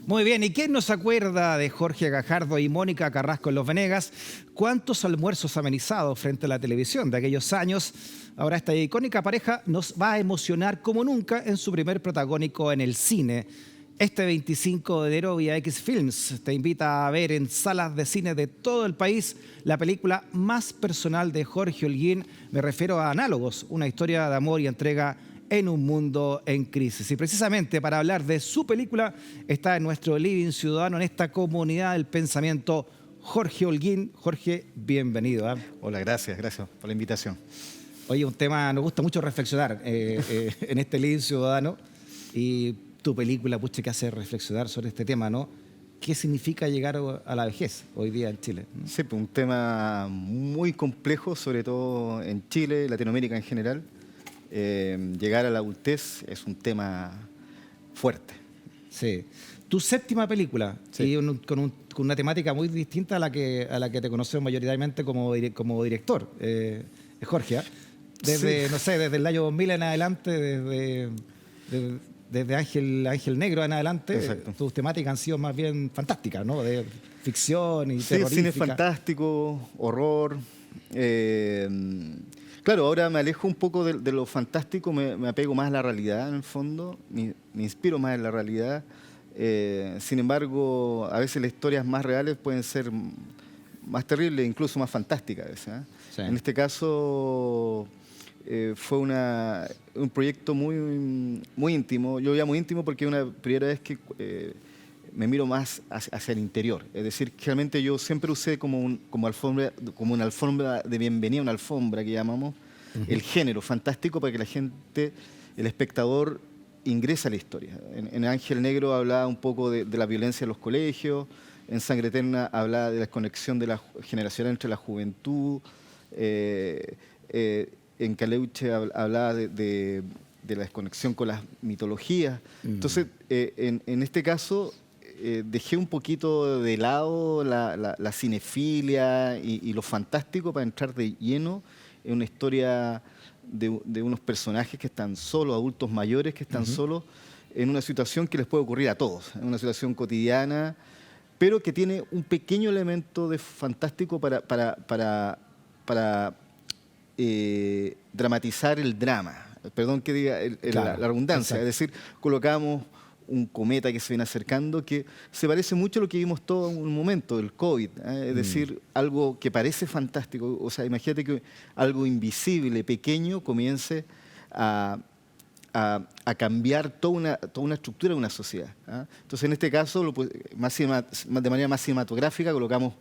Muy bien, ¿y quién no se acuerda de Jorge Gajardo y Mónica Carrasco en Los Venegas? ¿Cuántos almuerzos amenizados frente a la televisión de aquellos años? Ahora esta icónica pareja nos va a emocionar como nunca en su primer protagónico en el cine. Este 25 de enero Vía X Films te invita a ver en salas de cine de todo el país la película más personal de Jorge Holguín. Me refiero a Análogos, una historia de amor y entrega en un mundo en crisis. Y precisamente para hablar de su película está en nuestro living ciudadano, en esta comunidad del pensamiento, Jorge Holguín. Jorge, bienvenido. Hola, gracias por la invitación. Oye, un tema, nos gusta mucho reflexionar en este living ciudadano, y tu película, pucha, que hace reflexionar sobre este tema, ¿no? ¿Qué significa llegar a la vejez hoy día en Chile? Sí, pues, un tema muy complejo, sobre todo en Chile, Latinoamérica en general. Llegar a la adultez es un tema fuerte. Sí. Tu séptima película, Sí. y con una temática muy distinta a la que te conocemos mayoritariamente como director, Jorge. Desde, Sí. no sé, desde el año 2000 en adelante, desde Ángel Negro en adelante, Exacto. tus temáticas han sido más bien fantásticas, ¿no? De ficción y Sí, terrorífica. cine fantástico, horror. Claro, ahora me alejo un poco de lo fantástico, me apego más a la realidad en el fondo, me inspiro más en la realidad. Sin embargo, a veces las historias más reales pueden ser más terribles, incluso más fantásticas a veces, ¿eh? Sí. En este caso fue un proyecto muy íntimo. Yo llamo íntimo porque es una primera vez que me miro más hacia el interior. Es decir, realmente yo siempre usé como una alfombra de bienvenida, una alfombra que llamamos, el género fantástico, para que la gente, el espectador, ingrese a la historia. En Ángel Negro hablaba un poco de la violencia en los colegios, en Sangre Eterna hablaba de la desconexión de la generación entre la juventud, en Caleuche hablaba de la desconexión con las mitologías. Entonces, en este caso, dejé un poquito de lado la cinefilia y lo fantástico para entrar de lleno en una historia de unos personajes que están solos, adultos mayores que están solos, en una situación que les puede ocurrir a todos, en una situación cotidiana, pero que tiene un pequeño elemento de fantástico para dramatizar el drama. Perdón que diga Claro, la redundancia. exacto. Es decir, colocamos un cometa que se viene acercando que se parece mucho a lo que vimos todo en un momento, del COVID. Es decir, algo que parece fantástico. O sea, imagínate que algo invisible, pequeño, comience a cambiar toda una estructura de una sociedad. Entonces, en este caso, de manera más cinematográfica, colocamos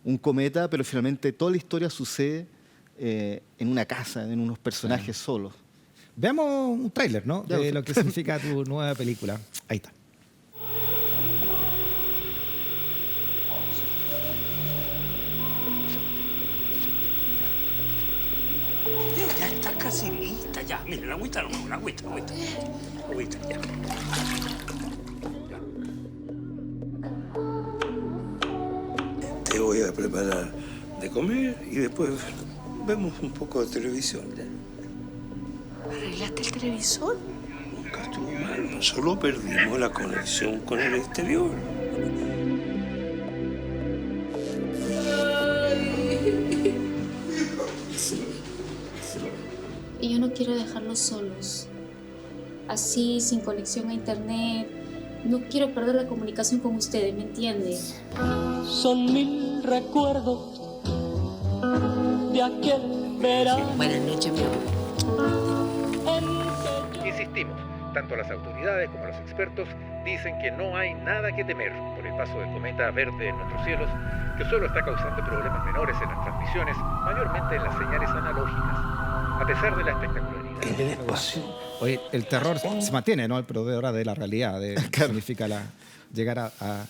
un cometa, pero finalmente toda la historia sucede en una casa, en unos personajes solos. Veamos un tráiler, ¿no? Ya, De lo perfecto. que significa tu nueva película. Ahí está. Ya está casi lista, ya. Mira, la agüita nomás, una agüita. Agüita, ya. Te voy a preparar de comer y después vemos un poco de televisión. ¿Arreglaste el televisor? Nunca estuvo mal, solo perdimos la conexión con el exterior. Y yo no quiero dejarlos solos. Así, sin conexión a internet. No quiero perder la comunicación con ustedes, ¿me entiende? Son mil recuerdos de aquel verano. Buenas noches, mi amor. Insistimos, tanto las autoridades como los expertos dicen que no hay nada que temer por el paso del cometa verde en nuestros cielos, que solo está causando problemas menores en las transmisiones, mayormente en las señales analógicas, a pesar de la espectacularidad. En el espacio. Oye, el terror se mantiene, ¿no? Pero de ahora de la realidad, Claro. significa llegar a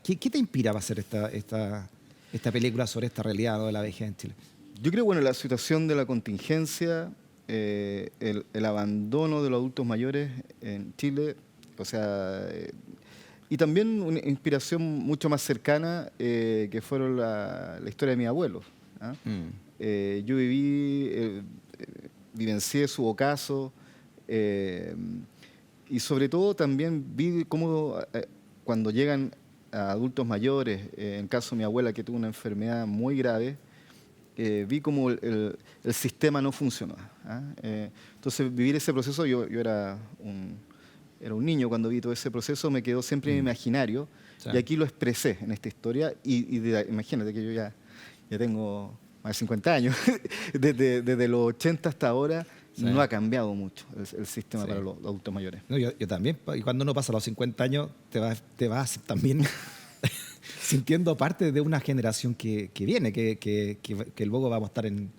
¿qué te inspira para hacer esta película sobre esta realidad, ¿no? De la vejez en Chile? Yo creo, bueno, la situación de la contingencia, el abandono de los adultos mayores en Chile, o sea, y también una inspiración mucho más cercana, que fueron la historia de mis abuelos. Yo vivencié su ocaso, y sobre todo también vi cómo cuando llegan a adultos mayores, en caso de mi abuela que tuvo una enfermedad muy grave, vi como el sistema no funcionaba. ¿Ah? Entonces, vivir ese proceso, yo era un niño cuando vi todo ese proceso, me quedó siempre en mi imaginario, Sí. y aquí lo expresé en esta historia, imagínate que yo ya tengo más de 50 años, desde los 80 hasta ahora, Sí. no ha cambiado mucho el sistema Sí. para los adultos mayores. No, yo también, y cuando uno pasa los 50 años, te vas también sintiendo parte de una generación que viene, que luego vamos a estar en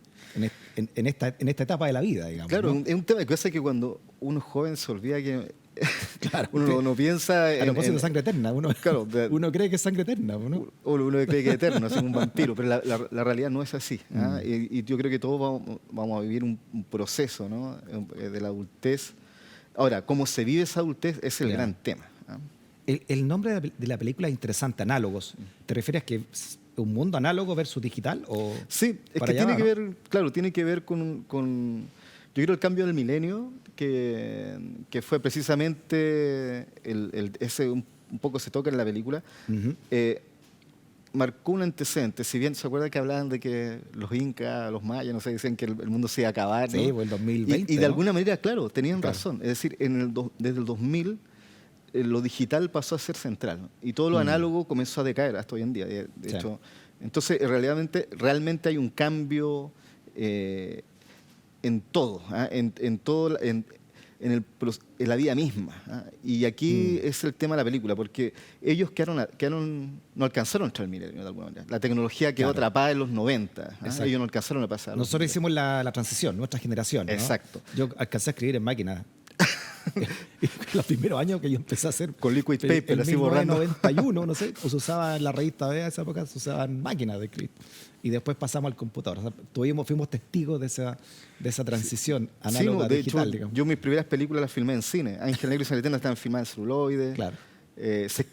esta etapa de la vida, digamos. Claro, ¿no? es un tema que pasa que cuando uno es joven se olvida que Claro, uno no piensa a propósito de sangre eterna, claro, uno cree que es sangre eterna, ¿no? uno cree que es eterno, es un vampiro, pero la realidad no es así. ¿Ah? Y yo creo que todos vamos a vivir un proceso, ¿no? De la adultez. Ahora, cómo se vive esa adultez es el Ya. gran tema. ¿Ah? El nombre de la película es interesante, Análogos. ¿Te refieres a que es un mundo análogo versus digital? O Sí, es para que allá tiene va, que ¿no? ver, claro, tiene que ver con yo creo el cambio del milenio, que fue precisamente ese un poco se toca en la película. Ujú. Marcó un antecedente, si bien se acuerda que hablaban de que los incas, los mayas, no sé, decían que el mundo se iba a acabar, ¿no? Sí, pues el 2020. Y de ¿no? alguna manera, claro, tenían Claro. razón. Es decir, desde el 2000 lo digital pasó a ser central, ¿no? Y todo lo análogo comenzó a decaer hasta hoy en día. De Sí. hecho, entonces realmente hay un cambio en todo, ¿ah? En todo, en la vida misma. ¿Ah? Y aquí es el tema de la película, porque ellos no alcanzaron a entrar al milenio de alguna manera. La tecnología quedó Claro. atrapada en los 90. ¿Ah? Exacto. Ellos no alcanzaron a pasar. a los Nosotros 90. hicimos la transición, nuestra generación, ¿no? Exacto. Yo alcancé a escribir en máquina. Los primeros años que yo empecé a hacer Con liquid paper, en así borrando. 1991, no sé, se usaba en la revista B, a esa época se usaban máquinas de escribir. Y después pasamos al computador. O sea, fuimos testigos de esa transición Sí, análoga a de digital, hecho, digamos. yo mis primeras películas las filmé en cine. Ángel Negro y Sangre Eterna estaban filmadas en celuloide. Claro.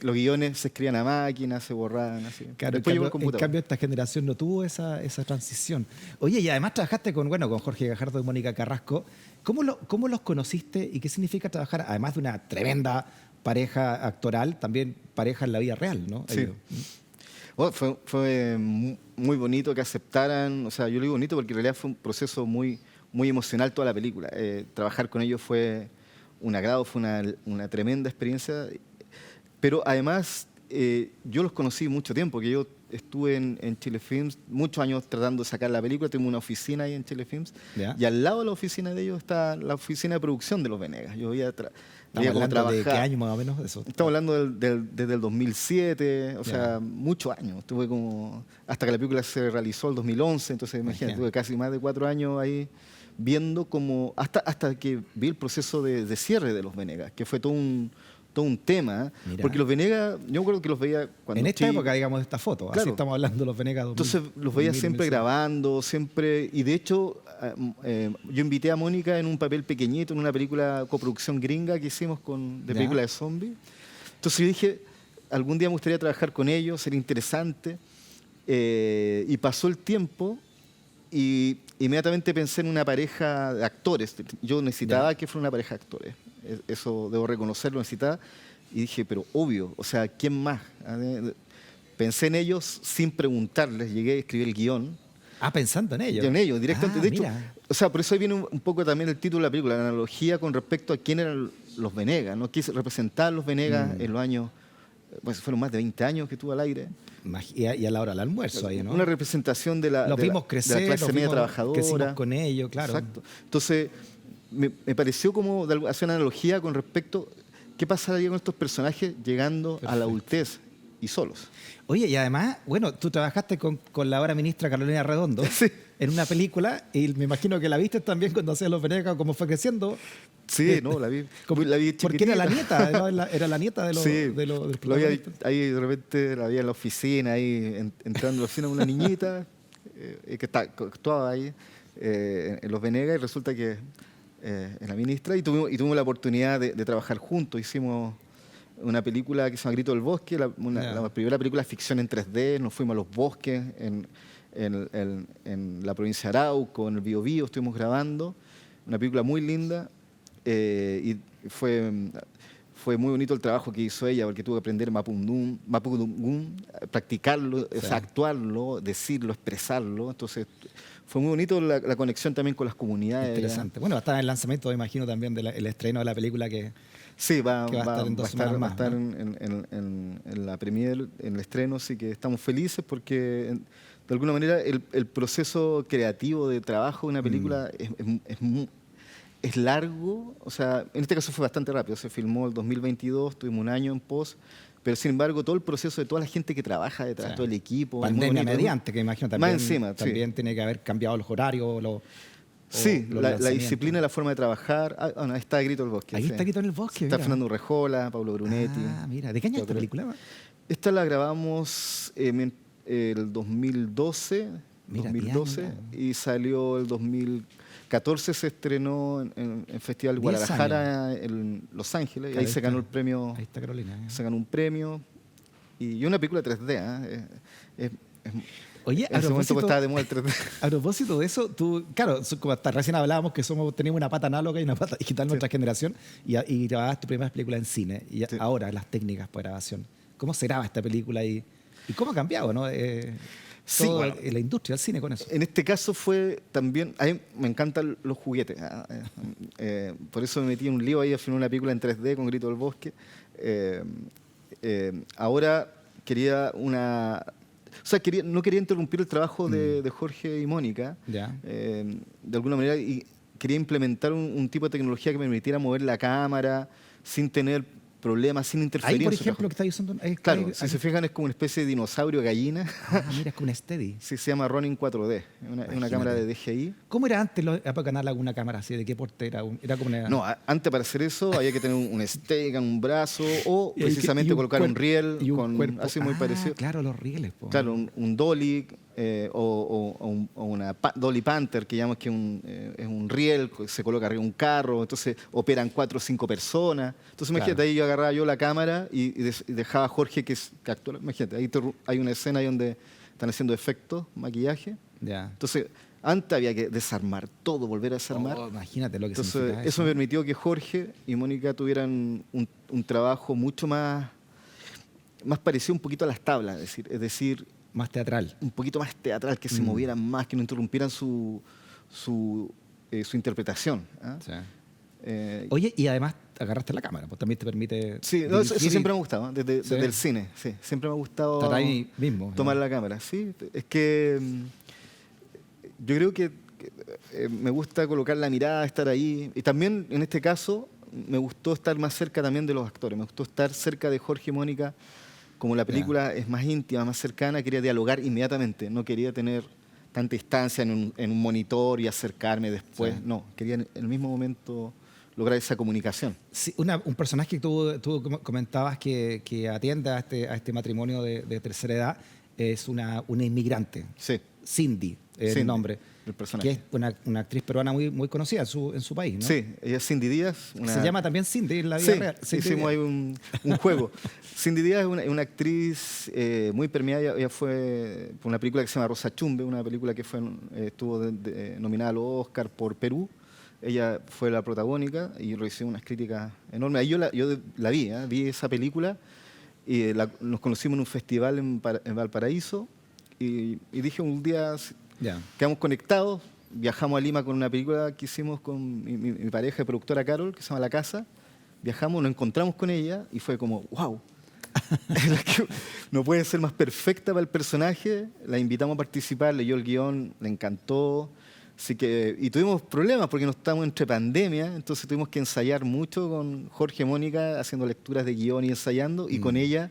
Los guiones se escribían a máquina, se borraban. Así. Claro, Después llegó el en computador. cambio esta generación no tuvo esa transición. Oye, y además trabajaste con Jorge Gajardo y Mónica Carrasco. ¿Cómo los conociste y qué significa trabajar, además de una tremenda pareja actoral, también pareja en la vida real, ¿no? Sí. Ellos. Bueno, fue muy bonito que aceptaran. O sea, yo lo digo bonito porque en realidad fue un proceso muy emocional toda la película. Trabajar con ellos fue un agrado, fue una tremenda experiencia. Pero además, yo los conocí mucho tiempo, que yo estuve en Chile Films muchos años tratando de sacar la película. Tengo una oficina ahí en Chile Films. ¿Ya? Y al lado de la oficina de ellos está la oficina de producción de Los Venegas. Yo veía Estamos cómo hablando de qué trabajaba. año más o menos de eso. Estamos hablando desde el 2007, o Ya. sea, muchos años. Estuve como hasta que la película se realizó el 2011, entonces imagínate, Imagínate. tuve casi más de 4 años ahí viendo como hasta que vi el proceso de cierre de Los Venegas, que fue todo un tema, Mira. porque Los Venegas, yo me acuerdo que los veía cuando En esta chico. época, digamos, de esta foto. Así Claro. estamos hablando de los Venegas 2000, Entonces los veía 2000, siempre 2006. grabando, siempre. Y de hecho, yo invité a Mónica en un papel pequeñito, en una película coproducción gringa que hicimos de Ya. película de zombies. Entonces yo dije, algún día me gustaría trabajar con ellos, sería interesante. Y pasó el tiempo y inmediatamente pensé en una pareja de actores. Yo necesitaba que fuera una pareja de actores. Eso debo reconocerlo, necesitaba. Y dije, pero obvio, o sea, ¿quién más? Pensé en ellos sin preguntarles, llegué a escribir el guión. Ah, pensando en ellos. En ellos, directamente. Ah, De hecho, mira. o sea, por eso ahí viene un poco también el título de la película, la analogía con respecto a quién eran los Venegas, ¿no? Quién representaba a los Venegas en los años, pues fueron más de 20 años que estuvo al aire. Y a la hora del almuerzo ahí, ¿no? Una representación de la, Los de la- vimos crecer, de la clase los media vimos, trabajadora. crecimos con ellos, claro. Exacto. Entonces, me pareció como hacer una analogía con respecto qué pasaría con estos personajes llegando a Perfecto. la adultez y solos. Oye, y además, bueno, tú trabajaste con la ahora ministra Carolina Redondo Sí. en una película y me imagino que la viste también cuando hacías Los Venegas, cómo fue creciendo. Sí, no, la vi. Como- La vi porque era la chiquitita. nieta, ¿no? Era la nieta de los Sí, del lo vi protagonista. ahí de repente la vi en la oficina, ahí entrando a la oficina una niñita que actuaba ahí en Los Venegas y resulta que es la ministra y tuvimos la oportunidad de trabajar juntos. Hicimos una película que se llama Grito del Bosque, la primera película de ficción en 3D. Nos fuimos a los bosques en la provincia de Arauco, en el Biobío, estuvimos grabando. Una película muy linda y fue fue muy bonito el trabajo que hizo ella, porque tuvo que aprender Mapudungun, practicarlo, o sea, actuarlo, decirlo, expresarlo. Entonces, fue muy bonito la conexión también con las comunidades. Interesante. Bueno, va a estar en el lanzamiento, me imagino, también del estreno de la película que sí, va a estar en 2 semanas más, va a estar ¿no? en la premiere, en el estreno, así que estamos felices porque de alguna manera el proceso creativo de trabajo de una película es largo, o sea, en este caso fue bastante rápido, se filmó el 2022, tuvimos un año en post, pero sin embargo todo el proceso de toda la gente que trabaja detrás, Sí. todo el equipo. es muy Pandemia bonito. mediante, que imagino Más también, encima, sí. también tiene que haber cambiado los horarios. Sí, los la lanzamientos. disciplina, la forma de trabajar. Ahí está Grito el Bosque. Ahí sí. está Grito en el Bosque. Está mira. Fernando Urrejola, Pablo Brunetti. Ah, mira, ¿de qué año es esta Otro. película? Esta la grabamos el 2012, Mira, 10 años y salió el 2014, se estrenó en el Festival 10 Guadalajara en Los Ángeles, y Claro, ahí se ganó el premio, Ahí está Carolina. se ganó un premio, y una película 3D, Oye, en ese momento pues, estaba de moda el 3D. a propósito de eso, tú, claro, como hasta recién hablábamos que tenemos una pata análoga y una pata digital en nuestra generación, y grababas tu primera película en cine, y Sí. ahora las técnicas para grabación. ¿Cómo se graba esta película y cómo ha cambiado, no? Sí, Todo bueno. la industria del cine con eso. En este caso fue también, a mí me encantan los juguetes, por eso me metí en un lío ahí a filmar una película en 3D con Grito del Bosque. Ahora quería no quería interrumpir el trabajo de Jorge y Mónica, Ya. de alguna manera, y quería implementar un tipo de tecnología que me permitiera mover la cámara sin tener problemas, sin interferir. Ahí, por en su ejemplo, que trabajo. está usando... Claro, si se fijan es como una especie de dinosaurio gallina. Ah, mira, es como un steady. Sí, se llama Ronin 4D, es una Imagínate. cámara de DJI. ¿Cómo era antes para ganar alguna cámara así? ¿De qué porte era? Era como una... No, antes para hacer eso había que tener un Steadicam, un brazo o Y hay que- precisamente y un colocar un cuerpo- riel y un con cuerpo. así muy parecido. Claro, los rieles. Po. Claro, un dolly o una dolly panther que llamamos que es un riel que se coloca arriba de un carro, entonces operan 4 o 5 personas. Entonces imagínate, Claro. ahí yo agarraba yo la cámara y dejaba a Jorge que actúa. Imagínate, ahí hay una escena ahí donde están haciendo efectos, maquillaje. Ya. Entonces, antes había que desarmar todo, volver a desarmar. Oh, imagínate lo que Entonces, significa eso me permitió que Jorge y Mónica tuvieran un trabajo mucho más parecido un poquito a las tablas, es decir, Más teatral. un poquito más teatral, que se movieran más, que no interrumpieran su interpretación. ¿ah? Sí. Eh, Oye, y además agarraste la cámara, pues también te permite... sí, no, eso dirigir siempre me y ha gustado, desde el cine, sí, siempre me ha gustado estar ahí mismo. tomar la cámara, sí, es que yo creo que me gusta colocar la mirada, estar ahí, y también en este caso me gustó estar más cerca también de los actores, me gustó estar cerca de Jorge y Mónica, como la película es más íntima, más cercana, quería dialogar inmediatamente, no quería tener tanta distancia en un monitor y acercarme después, Sí. no, quería en el mismo momento lograr esa comunicación. Sí, un personaje que tú comentabas que atiende a este matrimonio de tercera edad es una inmigrante, Sí, Cindy, es el Cindy, nombre, el personaje. que es una actriz peruana muy conocida en su país, ¿no? Sí, ella es Cindy Díaz. Se llama también Cindy en la vida Sí, real. Cindy hicimos Díaz. ahí un juego. Cindy Díaz es una actriz muy premiada. Ella fue por una película que se llama Rosa Chumbe, una película que estuvo nominada a los Oscar por Perú. Ella fue la protagónica y recibió unas críticas enormes. Ahí yo la vi, vi esa película y nos conocimos en un festival en Valparaíso y dije un día, Ya. quedamos conectados, viajamos a Lima con una película que hicimos con mi pareja y productora Carol, que se llama La Casa. Viajamos, nos encontramos con ella y fue como, wow, no puede ser más perfecta para el personaje. La invitamos a participar, leyó el guión, le encantó. Así que, y tuvimos problemas porque nos estábamos entre pandemia, entonces tuvimos que ensayar mucho con Jorge y Mónica, haciendo lecturas de guión y ensayando, y con ella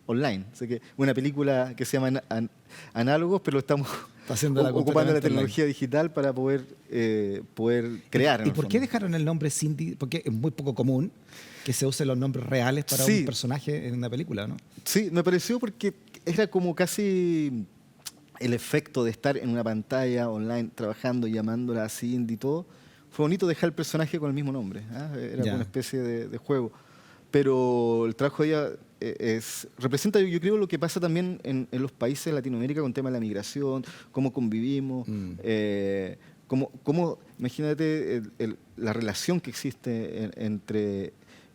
online. Así que una película que se llama Análogos, pero estamos Haciéndola ocupando la completamente tecnología digital para poder crear. en ¿Y el por qué fondo. dejaron el nombre Cindy? Porque es muy poco común que se usen los nombres reales para Sí. un personaje en una película, ¿no? Sí, me pareció porque era como casi el efecto de estar en una pantalla online trabajando, llamándola a Cindy y todo. Fue bonito dejar el personaje con el mismo nombre. Era Ya. como una especie de juego. Pero el trabajo de ella representa, yo creo, lo que pasa también en los países de Latinoamérica con el tema de la migración, cómo convivimos, imagínate la relación que existe entre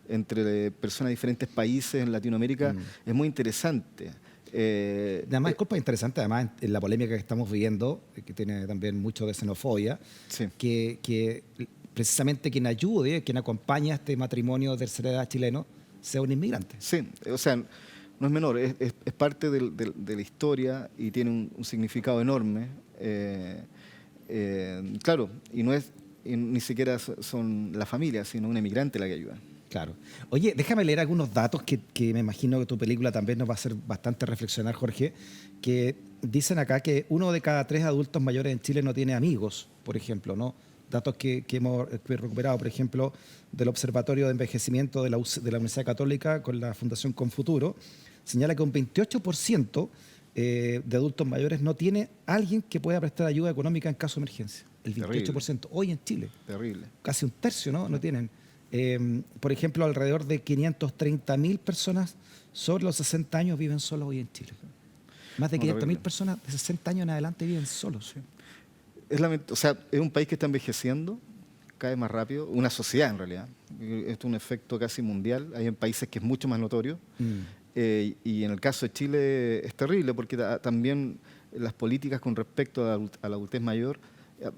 entre personas de diferentes países en Latinoamérica es muy interesante. Además, disculpa, interesante, además, en la polémica que estamos viviendo, que tiene también mucho de xenofobia, Sí. que precisamente quien ayude, quien acompaña a este matrimonio de tercera edad chileno, sea un inmigrante. Sí, o sea, no es menor, es parte de la historia y tiene un significado enorme. Claro, y no es ni siquiera son la familia, sino un emigrante la que ayuda. Claro. Oye, déjame leer algunos datos que me imagino que tu película también nos va a hacer bastante reflexionar, Jorge, que dicen acá que 1 de cada 3 adultos mayores en Chile no tiene amigos, por ejemplo, ¿no? Datos que hemos recuperado, por ejemplo, del Observatorio de Envejecimiento de la Universidad Católica con la Fundación Confuturo, señala que un 28% de adultos mayores no tiene alguien que pueda prestar ayuda económica en caso de emergencia. El 28% hoy en Chile. Terrible. Casi un tercio, ¿no? No tienen. Por ejemplo, alrededor de 530.000 personas sobre los 60 años viven solos hoy en Chile. Más de 500.000 personas de 60 años en adelante viven solos. O sea, es un país que está envejeciendo cada vez más rápido, una sociedad en realidad. Esto es un efecto casi mundial. Hay en países que es mucho más notorio. Y en el caso de Chile es terrible porque también las políticas con respecto a la adultez mayor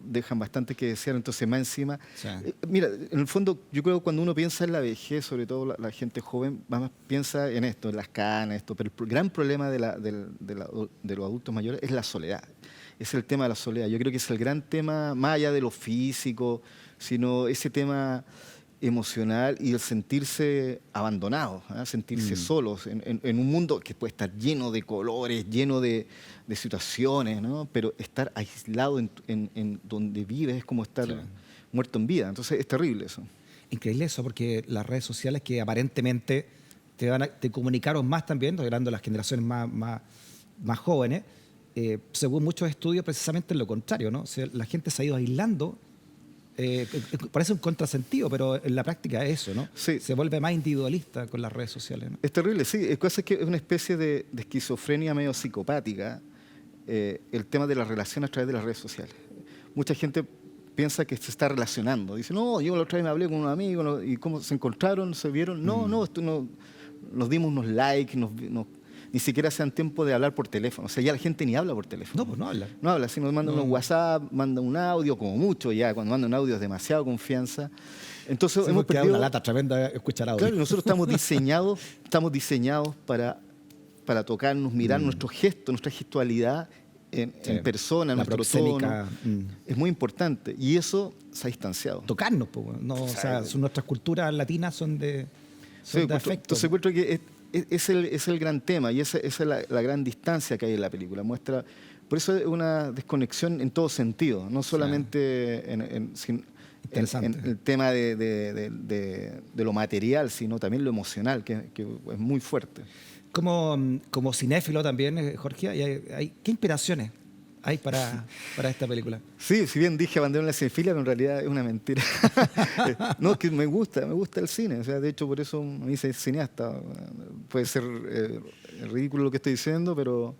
dejan bastante que desear, entonces más encima. Sí. Mira, en el fondo yo creo que cuando uno piensa en la vejez, sobre todo la gente joven, más piensa en esto, en las canas, esto, pero el gran problema de los adultos mayores es la soledad. Es el tema de la soledad. Yo creo que es el gran tema, más allá de lo físico, sino ese tema emocional y el sentirse abandonados, sentirse solos en un mundo que puede estar lleno de colores, lleno de situaciones, ¿no? Pero estar aislado en donde vives es como estar muerto en vida. Entonces es terrible eso. Increíble eso, porque las redes sociales que aparentemente te comunicaron más también, hablando de las generaciones más jóvenes, según muchos estudios, precisamente es lo contrario, ¿no? O sea, la gente se ha ido aislando. Parece un contrasentido, pero en la práctica es eso, ¿no? Sí. Se vuelve más individualista con las redes sociales, ¿no? Es terrible, sí. Es que es una especie de esquizofrenia medio psicopática, el tema de las relaciones a través de las redes sociales. Mucha gente piensa que se está relacionando. Dice, no, yo la otra vez me hablé con un amigo, ¿y cómo se encontraron? ¿Se vieron? No, esto no, nos dimos unos likes, ni siquiera se dan tiempo de hablar por teléfono. O sea, ya la gente ni habla por teléfono. No, pues no habla. No habla, sino manda unos WhatsApp, manda un audio, como mucho ya. Cuando manda un audio es demasiado confianza. Entonces hemos quedado perdido... una lata tremenda escuchar audio. Claro, nosotros estamos diseñados para tocarnos, mirar nuestros gestos, nuestra gestualidad en persona, la nuestro proxémica, tono. Es muy importante. Y eso se ha distanciado. Tocarnos, pues, no, o sea, nuestras culturas latinas son de afecto. Entonces encuentro que es el gran tema y esa es la gran distancia que hay en la película. Muestra, por eso es una desconexión en todo sentido, no solamente en el tema de lo material, sino también lo emocional, que es muy fuerte. Como cinéfilo también, Jorge, ¿qué inspiraciones hay para esta película? Sí, si bien dije abandonar la cinefilia, pero en realidad es una mentira. No, que me gusta el cine. O sea, de hecho, por eso me hice cineasta. Puede ser ridículo lo que estoy diciendo, pero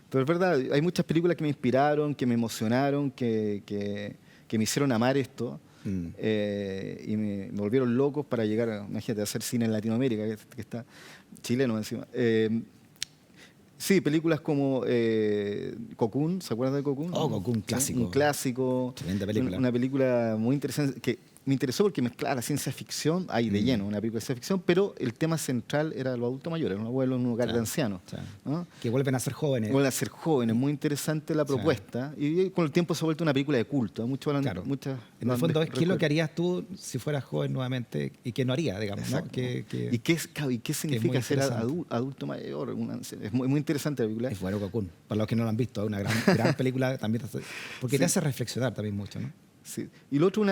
es verdad. Hay muchas películas que me inspiraron, que me emocionaron, que me hicieron amar esto. Y me volvieron locos para llegar, imagínate, a hacer cine en Latinoamérica, que está chileno encima. Sí, películas como Cocoon, ¿se acuerdan de Cocoon? Oh, Cocoon, clásico. Un clásico. Tremenda película. Una película muy interesante que me interesó porque mezclaba la ciencia ficción, ahí de lleno, una película de ciencia ficción, pero el tema central era los adultos mayores, un abuelo en un hogar de ancianos. ¿No? Que vuelven a ser jóvenes. Vuelven a ser jóvenes, muy interesante la propuesta. Y con el tiempo se ha vuelto una película de culto. Muchos en el fondo es qué es lo que harías tú si fueras joven nuevamente y qué no harías, digamos, ¿no? ¿Y qué significa ser adulto mayor? Es muy interesante la película. Es bueno, Cocoon. Para los que no lo han visto, es una gran película también, porque te hace reflexionar también mucho, ¿no? Sí. Y lo otro,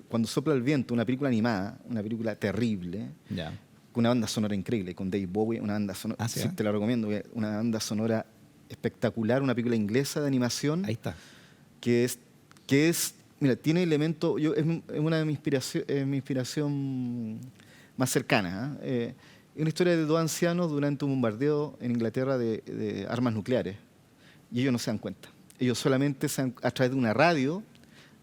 Cuando sopla el viento, una película animada, una película terrible, con una banda sonora increíble, con David Bowie, una banda sonora, sí, te la recomiendo, una banda sonora espectacular, una película inglesa de animación. Ahí está. Que es mira, tiene elementos, es una de mi inspiración más cercana. Es una historia de dos ancianos durante un bombardeo en Inglaterra de armas nucleares, y ellos no se dan cuenta. Ellos solamente a través de una radio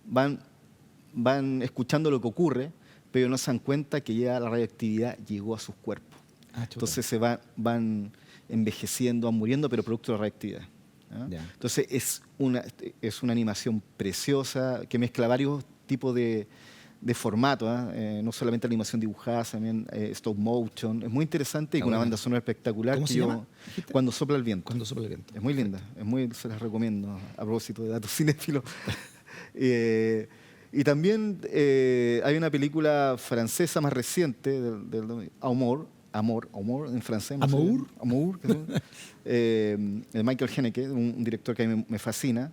van escuchando lo que ocurre, pero no se dan cuenta que ya la radioactividad llegó a sus cuerpos. Entonces se van envejeciendo, van muriendo, pero producto de la radioactividad. Entonces es una animación preciosa que mezcla varios tipos de formatos, no solamente animación dibujada, también stop motion. Es muy interesante y con una banda sonora espectacular. ¿Cómo se llama? Cuando sopla el viento. Cuando sopla el viento. Es muy linda, se las recomiendo a propósito de datos cinéfilos. Y también hay una película francesa más reciente, Amour en francés. No Amour. Sé, Amour, de Michael Haneke, un director que a mí me fascina,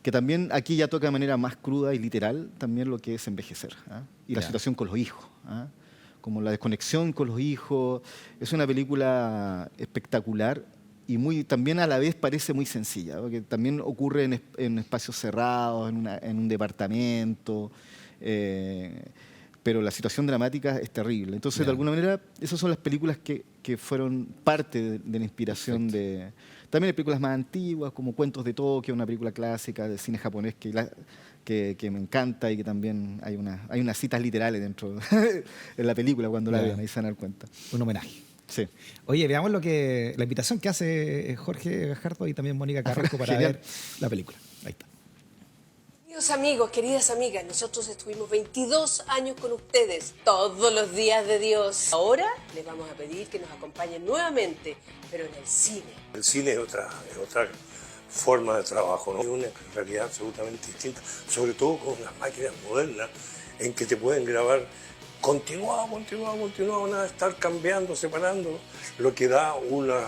que también aquí ya toca de manera más cruda y literal también lo que es envejecer, y la situación con los hijos, como la desconexión con los hijos. Es una película espectacular y también a la vez parece muy sencilla, porque también ocurre en espacios cerrados, en un departamento, pero la situación dramática es terrible. Entonces, de alguna manera, esas son las películas que fueron parte de la inspiración de... También hay películas más antiguas, como Cuentos de Tokio, una película clásica del cine japonés que me encanta y que también hay unas citas literales dentro en la película cuando la vean, ahí se van a dar cuenta. Un homenaje. Sí. Oye, veamos la invitación que hace Jorge Gajardo y también Mónica Carrasco para ver la película. Ahí está. Queridos amigos, queridas amigas, nosotros estuvimos 22 años con ustedes, todos los días de Dios. Ahora les vamos a pedir que nos acompañen nuevamente, pero en el cine. El cine es otra forma de trabajo, ¿no? Es una realidad absolutamente distinta, sobre todo con las máquinas modernas en que te pueden grabar continuado, nada de estar cambiando, separando, lo que da una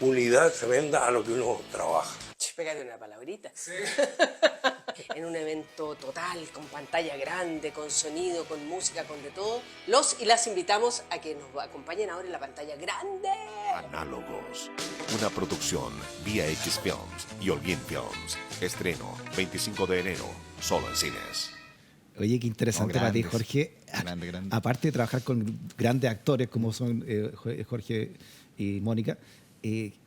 unidad tremenda a lo que uno trabaja. Pégate una palabrita. Sí. En un evento total, con pantalla grande, con sonido, con música, con de todo. Los y las invitamos a que nos acompañen ahora en la pantalla grande. Análogos, una producción Vía X Films y Holguín Films. Estreno 25 de enero, solo en cines. Oye, qué interesante para ti, Jorge. Grande. Aparte de trabajar con grandes actores como son Jorge y Mónica,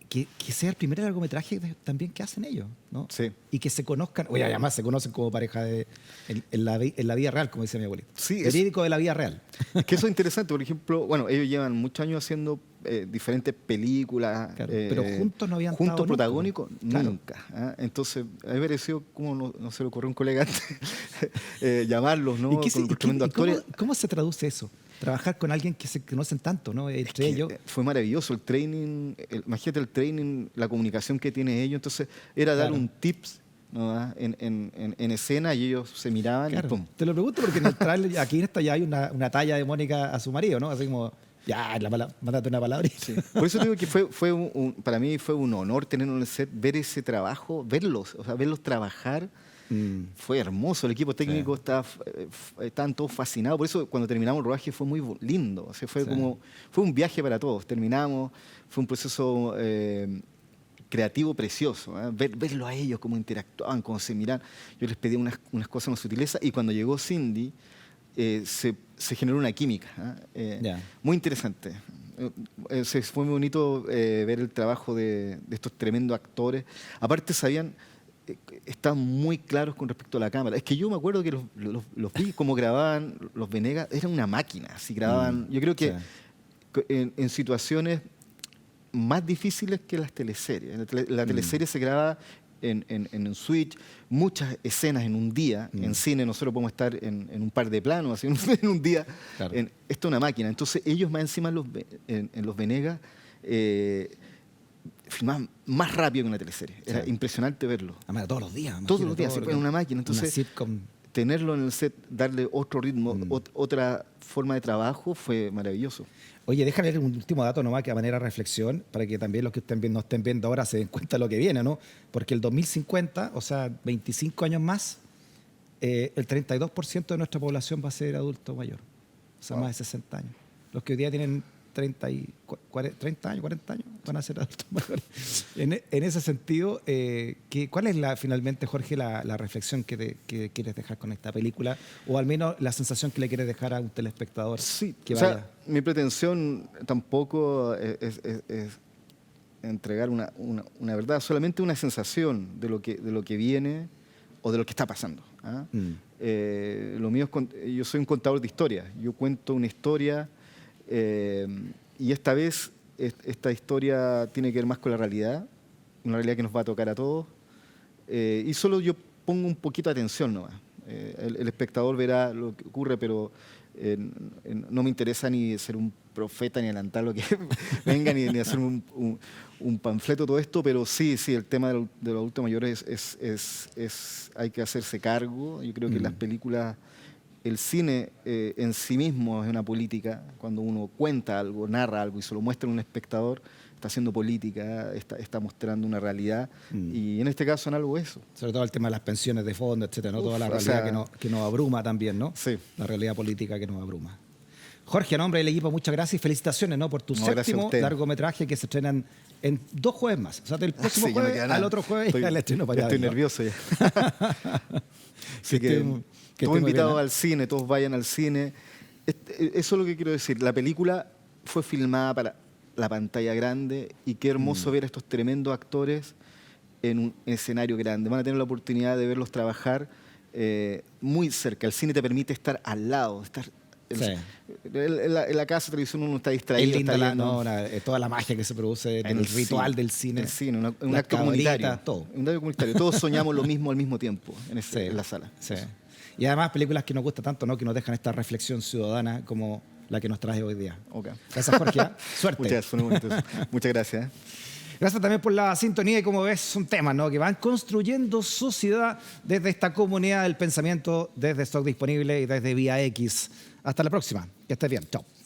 que sea el primer largometraje también que hacen ellos, ¿no? Sí. Y que se conozcan, oye, además se conocen como pareja en la vida real, como dice mi abuelito. Sí, verídico de la vida real. Es que eso es interesante, por ejemplo, bueno, ellos llevan muchos años haciendo diferentes películas. Claro, pero juntos no habían juntos estado protagónicos, claro. nunca. Entonces, a mí me pareció, como no se le ocurrió a un colega antes, llamarlos, ¿no? ¿Y con tremendos actores. cómo se traduce eso? Trabajar con alguien que se conocen tanto, ¿no? Entre ellos. Fue maravilloso el training, imagínate el training, la comunicación que tiene ellos. Entonces, era dar un tips, ¿no? en escena y ellos se miraban y pum. Te lo pregunto porque en el trailer, aquí en esta ya hay una talla de Mónica a su marido, ¿no? Así como, mándate una palabra. Sí. Por eso digo que para mí fue un honor tenerlo en el set, ver ese trabajo, verlos trabajar. Fue hermoso, el equipo técnico estaban todos fascinados. Por eso cuando terminamos el rodaje fue muy lindo. O sea, fue un viaje para todos. Terminamos, fue un proceso creativo precioso. Verlo a ellos, cómo interactuaban, cómo se miraban. Yo les pedí unas cosas, unas sutilezas, y cuando llegó Cindy se generó una química. Muy interesante. Fue muy bonito ver el trabajo de estos tremendos actores. Aparte estaban muy claros con respecto a la cámara. Es que yo me acuerdo que los vi como grababan los Venegas, era una máquina, así grababan. Yo creo que en situaciones más difíciles que las teleseries. La teleserie se graba en switch, muchas escenas en un día. En cine nosotros podemos estar en un par de planos, así, en un día. Claro. Esto es una máquina. Entonces ellos más encima en los Venegas filmaban más rápido que una teleserie. Era impresionante verlo. Además, todos los días. Todos los días, se pone una máquina. Entonces, tenerlo en el set, darle otro ritmo, otra forma de trabajo, fue maravilloso. Oye, déjame un último dato nomás que a manera de reflexión, para que también los que nos estén viendo ahora se den cuenta de lo que viene, ¿no? Porque el 2050, o sea, 25 años más, el 32% de nuestra población va a ser adulto mayor. O sea, más de 60 años. Los que hoy día tienen 30 años, 40 años, van a ser adultos mayores. En ese sentido, ¿cuál es finalmente, Jorge, la reflexión que quieres dejar con esta película? O al menos la sensación que le quieres dejar a un telespectador. Sí, que vaya. Sea, mi pretensión tampoco es entregar una verdad, solamente una sensación de lo que viene o de lo que está pasando. Lo mío es yo soy un contador de historias. Yo cuento una historia y esta vez esta historia tiene que ver más con la realidad, una realidad que nos va a tocar a todos. Y solo yo pongo un poquito de atención nomás. El espectador verá lo que ocurre, pero no me interesa ni ser un profeta, ni adelantar lo que venga, ni hacer un panfleto, todo esto, pero sí, el tema de los adultos mayores hay que hacerse cargo. Yo creo que las películas, el cine en sí mismo es una política. Cuando uno cuenta algo, narra algo y se lo muestra a un espectador, está haciendo política, está mostrando una realidad, y en este caso en algo eso. Sobre todo el tema de las pensiones de fondo, etcétera, ¿no? Toda la realidad que nos abruma también, ¿no? Sí. La realidad política que nos abruma. Jorge, a nombre del equipo, muchas gracias y felicitaciones, ¿no? Por tu séptimo largometraje que se estrenan en 2 jueves más. O sea, del próximo jueves al otro jueves y al estreno para allá. Estoy nervioso ya. Así que todos invitados al cine, todos vayan al cine. Eso es lo que quiero decir. La película fue filmada para la pantalla grande y qué hermoso ver a estos tremendos actores en un escenario grande. Van a tener la oportunidad de verlos trabajar muy cerca. El cine te permite estar al lado, estar en la casa de televisión uno está distraído. Es linda toda la magia que se produce en el ritual del cine. El cine, un acto comunitario. Todo. Un acto comunitario. Todos soñamos lo mismo al mismo tiempo en la sala. Sí. Y además películas que nos gustan tanto, ¿no? Que nos dejan esta reflexión ciudadana como la que nos trae hoy día. Okay. Gracias, Jorge. Suerte. Muchas gracias. Gracias también por la sintonía y como ves son temas, ¿no? Que van construyendo sociedad desde esta comunidad del pensamiento, desde Stock Disponible y desde Vía X. Hasta la próxima. Que estés bien. Chao.